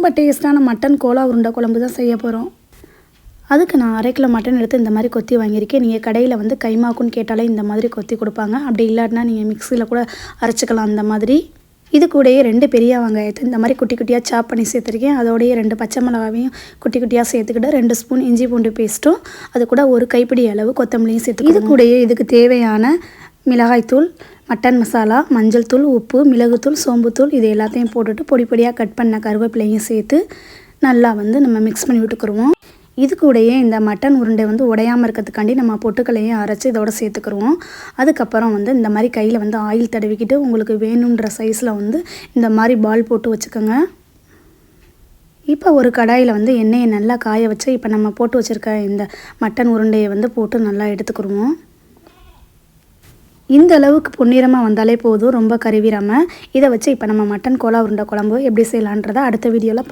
ரொம்ப டேஸ்ட்டான mutton Cola உருண்டை குழம்பு தான் செய்ய போகிறோம். அதுக்கு நான் 1/2 கிலோ மட்டன் எடுத்து இந்த மாதிரி கொத்தி வாங்கியிருக்கேன். நீங்கள் கடையில் வந்து கைமாக்குன்னு கேட்டாலே இந்த மாதிரி கொத்தி கொடுப்பாங்க. அப்படி இல்லாட்டினா நீங்கள் மிக்சியில் கூட அரைச்சிக்கலாம். அந்த மாதிரி இது கூடயே 2 பெரிய வெங்காயத்தை இந்த மாதிரி குட்டி குட்டியாக சாப் பண்ணி சேர்த்துருக்கேன். அதோடைய 2 பச்சை மிளகாவையும் குட்டி குட்டியாக சேர்த்துக்கிட்டு 2 ஸ்பூன் இஞ்சி பூண்டு பேஸ்ட்டும் அது கூட 1 கைப்பிடி அளவு கொத்தமல்லியும் சேர்த்து இது கூடயே இதுக்கு தேவையான மிளகாய்த்தூள், மட்டன் மசாலா, மஞ்சள் தூள், உப்பு, மிளகுத்தூள், சோம்புத்தூள் இது எல்லாத்தையும் போட்டுட்டு பொடி பொடியாக கட் பண்ண கருவேப்பிலையும் சேர்த்து நல்லா வந்து நம்ம மிக்ஸ் பண்ணி விட்டுக்குருவோம். இது கூடயே இந்த மட்டன் உருண்டை வந்து உடையாமல் இருக்கிறதுக்காண்டி நம்ம பொட்டுக்களையும் அரைச்சி இதோட சேர்த்துக்குருவோம். அதுக்கப்புறம் வந்து இந்த மாதிரி கையில் வந்து ஆயில் தடவிக்கிட்டு உங்களுக்கு வேணுன்ற சைஸில் வந்து இந்த மாதிரி பால் போட்டு வச்சுக்கோங்க. இப்போ ஒரு கடாயில் வந்து எண்ணெயை நல்லா காய வச்சு இப்போ நம்ம போட்டு வச்சுருக்க இந்த மட்டன் உருண்டையை வந்து போட்டு நல்லா எடுத்துக்குருவோம். இந்த அளவுக்கு பொன்னிறமாக வந்தாலே போதும், ரொம்ப கருவிராமல். இதை வச்சு இப்போ நம்ம மட்டன் கோலா உருண்டை குழம்பு எப்படி செய்யலான்றதை அடுத்த வீடியோவில்